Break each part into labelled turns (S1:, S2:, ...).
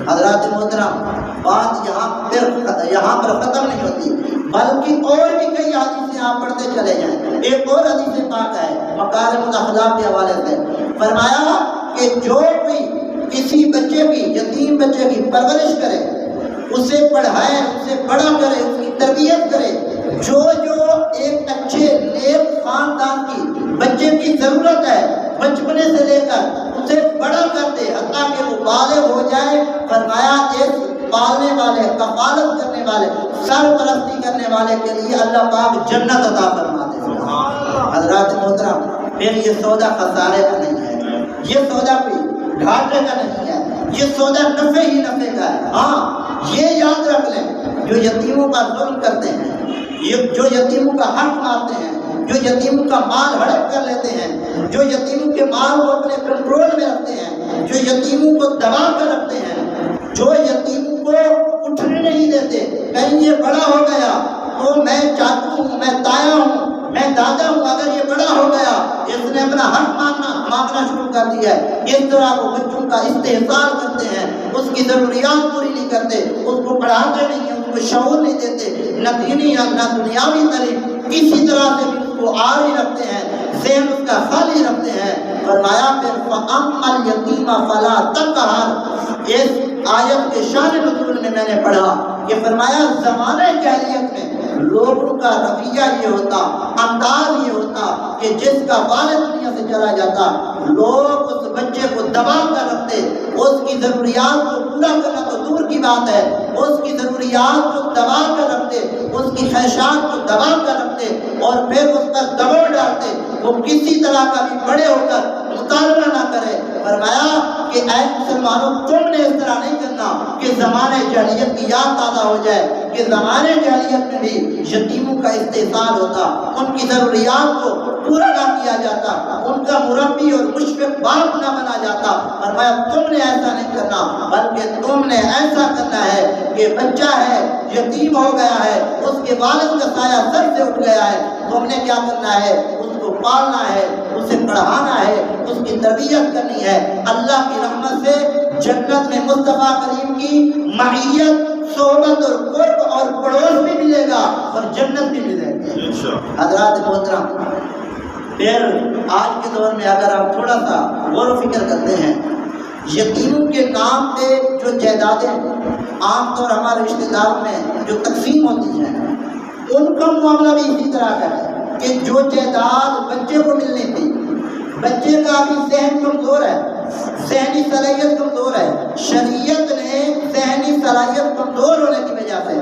S1: حضرات محترم، بات یہاں پر ختم نہیں ہوتی، بلکہ اور بھی کئی حدیثیں آپ پڑھتے چلے جائیں۔ ایک اور حدیث پاک ہے مکارم الاخلاق کے حوالے سے، فرمایا کہ جو کوئی کسی بچے کی، یتیم بچے کی پرورش کرے، اسے پڑھائے، اسے بڑا کرے، اس کی تربیت کرے، جو ایک اچھے نیک خاندان کی بچے کی ضرورت ہے، بچپنے سے لے کر اسے بڑا کر دے حتیٰ کہ وہ بالغ ہو جائے، فرمایا اس پالنے والے، کفالت کرنے والے، سرپرستی کرنے والے کے لیے اللہ پاک جنت عطا فرما دے۔ حضرات محترم، پھر یہ سودا خسارے کا نہیں ہے، یہ سودا کوئی گھاٹے کا نہیں ہے، یہ سودا نفع ہی نفع کا ہے۔ ہاں یہ یاد رکھ لیں، جو یتیموں کا ظلم کرتے ہیں، جو یتیموں کا حق مارتے ہیں، جو یتیموں کا مال ہڑپ کر لیتے ہیں، جو یتیموں کے مال کو اپنے کنٹرول میں رکھتے ہیں، جو یتیموں کو دبا کر رکھتے ہیں، جو یتیموں کو اٹھنے نہیں دیتے، کہیں یہ بڑا ہو گیا تو میں چاچو ہوں، میں تایا ہوں، میں دادا ہوں، اگر یہ بڑا ہو گیا اس نے اپنا حق مانگنا شروع کر دیا ہے، اس طرح وہ بچوں کا استحصال کرتے ہیں، اس کی ضروریات پوری نہیں کرتے، اس کو پڑھاتے نہیں ہیں، اس کو شعور نہیں دیتے، نہ دینی نہ دنیاوی تعلیم، کسی طرح سے بھی اس کو عاری رکھتے ہیں، ذہن اس کا خالی رکھتے ہیں۔ فرمایا پھر فَأَمَّا الْيَتِيمَ فَلَا تَقْهَرْ، اس آیت کے شان نزول میں نے پڑھا کہ فرمایا زمانہ جاہلیت میں لوگوں کا رویہ یہ ہوتا، انداز یہ ہوتا کہ جس کا والد دنیا سے چلا جاتا، لوگ اس بچے کو دبا کر رکھتے، اس کی ضروریات کو پورا کرنا تو دور کی بات ہے، اس کی ضروریات کو دبا کر رکھتے، اس کی خواہشات کو دبا کر رکھتے اور پھر اس پر دباؤ ڈالتے، وہ کسی طرح کا بھی بڑے ہو کر مطالبہ نہ کرے۔ فرمایا کہ اے مسلمانوں، تم نے اس طرح نہیں کرنا کہ زمانے جاہلیت کی یاد تازہ ہو جائے کہ زمانے جاہلیت میں بھی یتیموں کا استحصال ہوتا، ان کی ضروریات کو پورا نہ کیا جاتا، ان کا مربی اور مشفق باپ نہ بنا جاتا۔ فرمایا تم نے ایسا نہیں کرنا، بلکہ تم نے ایسا کرنا ہے کہ بچہ ہے، یتیم ہو گیا ہے، اس کے والد کا سایہ سر سے اٹھ گیا ہے، تم نے کیا کرنا ہے؟ اس کو پالنا ہے، اسے پڑھانا ہے، اس کی تربیت کرنی ہے۔ اللہ کی رحمت سے جنت میں مصطفیٰ کریم کی معیت، صحبت اور قرب اور پڑوس بھی ملے گا اور جنت بھی ملے گی۔ حضرات محترم، پھر آج کے دور میں اگر آپ تھوڑا سا غور و فکر کرتے ہیں، یتیموں کے نام پہ جو جائیدادیں عام طور ہمارے رشتہ داروں میں جو تقسیم ہوتی ہیں، ان کا معاملہ بھی اسی طرح کا ہے کہ جو جائیداد بچے کو ملنی تھی، بچے کا ابھی ذہن کمزور ہے، ذہنی صلاحیت کمزور ہے، شریعت نے ذہنی صلاحیت کمزور ہونے کی وجہ سے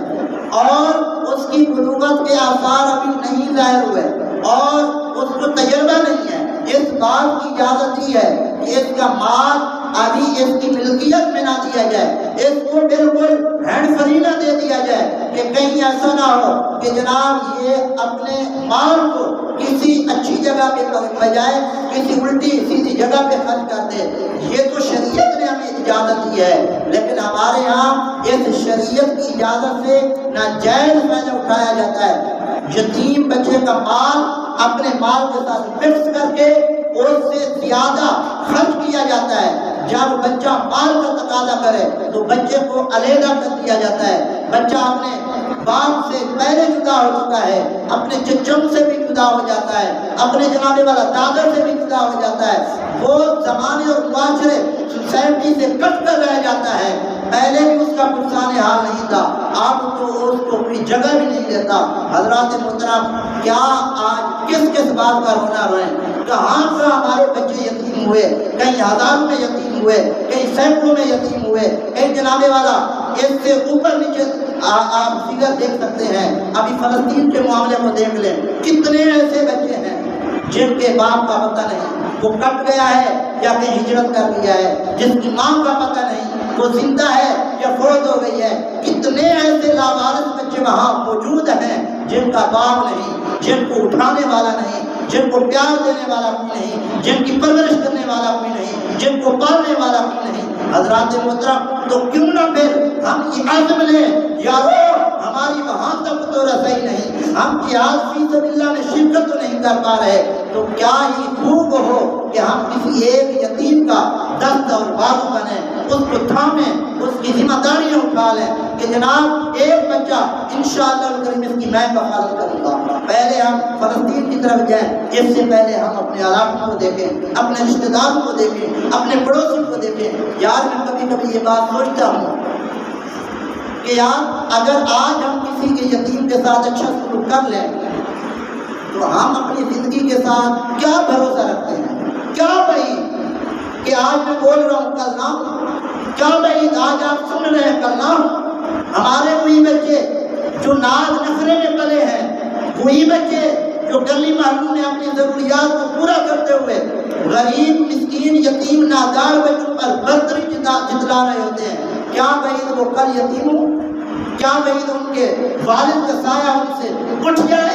S1: اور اس کی بلوغت کے آثار ابھی نہیں ظاہر ہوئے اور اس کو تجربہ نہیں ہے، اس بات کی اجازت دی ہے کہ اس کا مال ابھی اس کی ملکیت میں نہ دیا جائے، اس کو بالکل ہینڈ فری نہ دے دیا جائے کہ کہیں ایسا نہ ہو کہ جناب یہ اپنے مال کو کسی اچھی جگہ پہ بجائے کسی الٹی سیدھی جگہ پہ خرچ کر دے۔ یہ تو شریعت نے ہمیں اجازت دی ہے، لیکن ہمارے ہاں اس شریعت کی اجازت سے ناجائز فائدہ اٹھایا جاتا ہے۔ یتیم بچے کا مال اپنے مال کے ساتھ مکس کر کے اس سے زیادہ خرچ کیا جاتا ہے۔ جب بچہ مال کا تقاضا کرے تو بچے کو علیحدہ کر دیا جاتا ہے، بچہ اپنے باپ سے پہلے جدا ہو چکا ہے، اپنے چچم سے بھی جدا ہو جاتا ہے، اپنے جناب والا دادا سے بھی جدا ہو جاتا ہے، وہ زمانے اور معاشرے سوسائٹی سے کٹ کر رہ جاتا ہے۔ پہلے بھی اس کا پرسان حال نہیں تھا، اب تو اس کو کوئی جگہ بھی نہیں دیتا۔ حضرات محترم، کیا آج کس کس بات کا رونا روئیں؟ کہاں کہاں ہمارے بچے یتیم ہوئے، کہیں ہزاروں میں یتیم ہوئے، کہیں سینکڑوں میں یتیم ہوئے، کہیں جناب والا اس سے اوپر نیچے آپ فگر دیکھ سکتے ہیں۔ ابھی فلسطین کے معاملے کو دیکھ لیں، کتنے ایسے بچے ہیں جن کے باپ کا پتہ نہیں، وہ کٹ گیا ہے یا کہیں ہجرت کر لیا ہے، جس کی ماں کا پتہ نہیں، وہ زندہ ہے یا فوت ہو گئی ہے۔ کتنے ایسے لاوارث بچے وہاں موجود ہیں جن کا باپ نہیں، جن کو اٹھانے والا نہیں، جن کو پیار دینے والا کوئی نہیں، جن کی پرورش کرنے والا کوئی نہیں، جن کو پالنے والا کوئی نہیں۔ حضرات محترم، تو کیوں نہ پھر ہم یہ عزم لیں، یارو ہماری وہاں تک تو رسائی نہیں، ہم جہاد فی سبیل اللہ میں شرکت تو نہیں کر پا رہے، تو کیا ہی خوب ہو کہ ہم کسی ایک یتیم کا دست اور بازو بنیں، اس کو تھامیں، اٹھا لیں کہ جناب ایک بچہ انشاءاللہ الکریم اس کی میں کفالت کروں گا. پہلے ہم فلسطین کی طرف جائیں، اس سے پہلے ہم اپنے علاقوں کو دیکھیں، اپنے رشتہ داروں کو دیکھیں، اپنے پڑوسیوں کو دیکھیں. یار میں کبھی کبھی یہ بات سوچتا ہوں کہ یار اگر آج ہم کسی کے یتیم کے ساتھ اچھا سلوک کر لیں تو ہم اپنی زندگی کے ساتھ کیا بھروسہ رکھتے ہیں؟ کیا بعید کہ آج میں بول رہا ہوں کل نہ ہوں، کیا بعید آج آپ سن رہے ہیں کل نہ ہوں. ہمارے وہی بچے جو ناز نخرے میں پلے ہیں، وہی بچے جو گلی محلوں میں اپنی ضروریات کو پورا کرتے ہوئے غریب مسکین یتیم نادار بچوں پر برتری جتلا رہے ہوتے ہیں، کیا بعید وہ کل یتیم ہوں؟ کیا بعید ان کے والد کا سایہ ان سے اٹھ جائے؟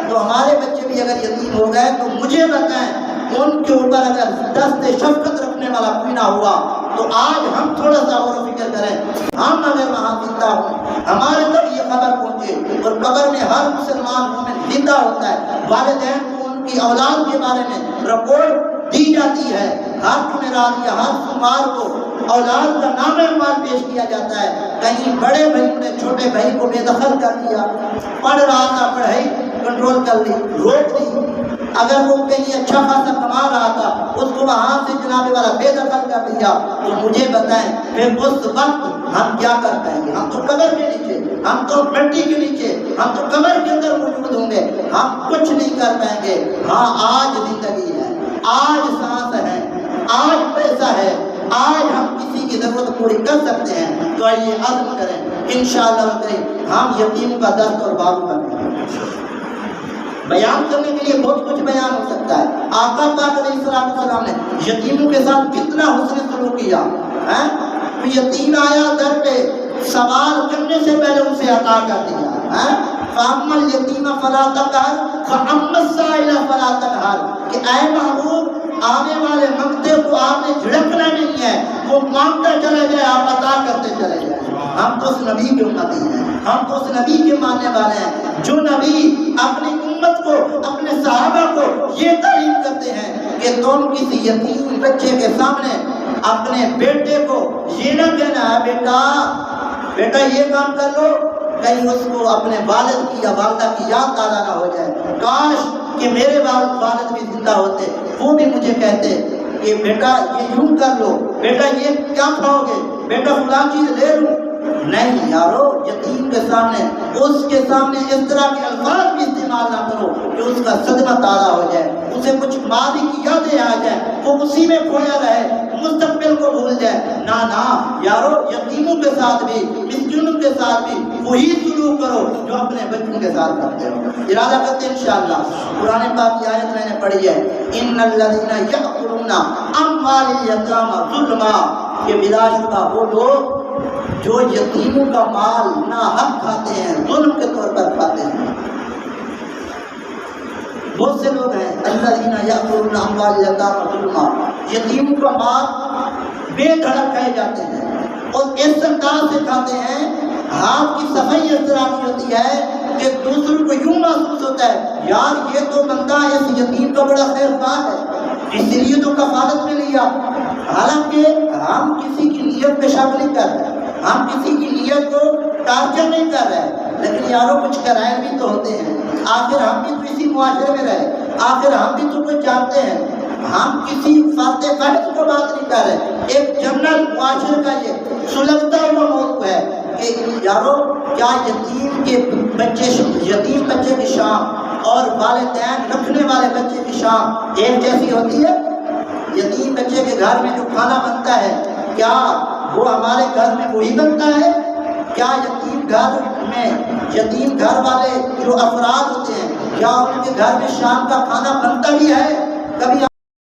S1: تو ہمارے بچے بھی اگر یتیم ہو گئے تو مجھے بتائیں ان کے اوپر اگر دست شفقت رکھنے والا کوئی نہ ہوا تو آج ہم تھوڑا سا غور و فکر کریں. ہم اگر وہاں زندہ ہوں، ہمارے تک یہ خبر پہنچے، اور قبر میں ہر مسلمان مومن زندہ ہوتا ہے، والدین کو ان کی اولاد کے بارے میں رپورٹ دی جاتی ہے، ہر جمعرات یا ہر سوموار کو اولاد کا نام اعمال پیش کیا جاتا ہے. کہیں بڑے بھائی نے چھوٹے بھائی کو بے دخل کر دیا، پڑھ رہا تھا پڑھائی کنٹرول کر لی، روک دی. اگر وہ کہیں اچھا خاصا کما رہا تھا اس کو وہاں سے جناب والا بے دخل کر دیا. تو مجھے بتائیں پھر اس وقت ہم کیا کر پائیں گے؟ ہم تو قبر کے نیچے، ہم تو مٹی کے نیچے، ہم تو قبر کے اندر موجود ہوں گے، ہم کچھ نہیں کر پائیں گے. ہاں آج زندگی ہے، آج سانس ہے، آج پیسہ ہے، آج ہم کسی کی ضرورت پوری کر سکتے ہیں. تو آئیے عزم کریں انشاءاللہ کریں ہم یتیم کا دست اور بازو بنیں. بیان کرنے کے لیے بہت کچھ بیان ہو سکتا ہے. آقا پاک علیہ السلام نے یتیموں کے ساتھ کتنا حسن سلوک کیا. یتیم آیا در پہ، سوال کرنے سے پہلے اسے عطا کر دیا. فَأَمَّا الْيَتِيمَ فَلَا تَقْهَرْ وَأَمَّا السَّائِلَ فَلَا تَنْهَرْ کہ اے محبوب آنے والے منگتے کو آپ نے جھڑکنا نہیں ہے، وہ مانگتا چلے جائے، آپ عطا کرتے چلے جائیں. ہم تو اس نبی کے امتی ہیں، ہم تو اس نبی کے ماننے والے ہیں جو نبی اپنی امت کو، اپنے صحابہ کو یہ تعلیم کرتے ہیں کہ تم کسی یتیم بچے کے سامنے اپنے بیٹے کو یہ نہ کہنا ہے بیٹا یہ کام کر لو، کہیں اس کو اپنے والد کی یا والدہ کی یاد تازہ نہ ہو جائے. کاش کہ میرے والد بھی زندہ ہوتے، وہ بھی مجھے کہتے کہ بیٹا یہ یوں کر لو، بیٹا یہ کیا کھاؤ گے، بیٹا فلاں چیز لے لوں. نہیں یارو، یتیم کے سامنے، اس کے سامنے اس طرح کے الفاظ بھی استعمال نہ کرو کہ اس کا صدمہ تازہ ہو جائے، اسے کچھ ماضی کی یادیں آ جائیں، وہ اسی میں کھویا رہے، مستقبل کو بھول جائے. نہ یارو، یتیموں کے ساتھ بھی، مسکینوں کے ساتھ بھی وہی سلوک کرو جو اپنے بچوں کے ساتھ کرتے ہو. ارادہ کرتے ہیں انشاءاللہ. قرآن پاک کی آیت میں نے پڑھی ہے، ان الذین یأکلون اموال الیتامی ظلما کہ بلا شبہ وہ لوگ جو یتیموں کا مال ناحق کھاتے ہیں، ظلم کے طور پر کھاتے ہیں. بہت سے لوگ ہیں الذین یأکلون اموال الیتامی ظلما، یتیموں کا مال بے دھڑک کھائے جاتے ہیں اور اس انداز سے کھاتے ہیں. ہاتھ کی صفائی اس طرح کی ہوتی ہے کہ دوسروں کو یوں محسوس ہوتا ہے یار یہ تو بندہ اس یتیم کا بڑا خیر خواہ ہے، اس لیے تو کفالت میں لیا. حالانکہ ہم کسی کی نیت میں شک نہیں کر رہے، ہم کسی کی نیت کو ٹارچر نہیں کر رہے، لیکن یارو کچھ کرائم بھی تو ہوتے ہیں. آخر ہم بھی تو اسی معاشرے میں رہے، آخر ہم بھی تو کچھ جانتے ہیں. ہم کسی فرد فرد کو بات نہیں کر رہے، ایک جنرل معاشرے کا یہ سلگتا ہوا موضوع ہے کہ یارو کیا یتیم بچے کی شام اور والدین رکھنے والے بچے کی شام ایک جیسی ہوتی ہے؟ یتیم بچے کے گھر میں جو کھانا بنتا ہے کیا وہ ہمارے گھر میں وہی بنتا ہے؟ کیا یتیم گھر والے جو افراد ہوتے ہیں کیا ان کے گھر میں شام کا کھانا بنتا بھی ہے؟ کبھی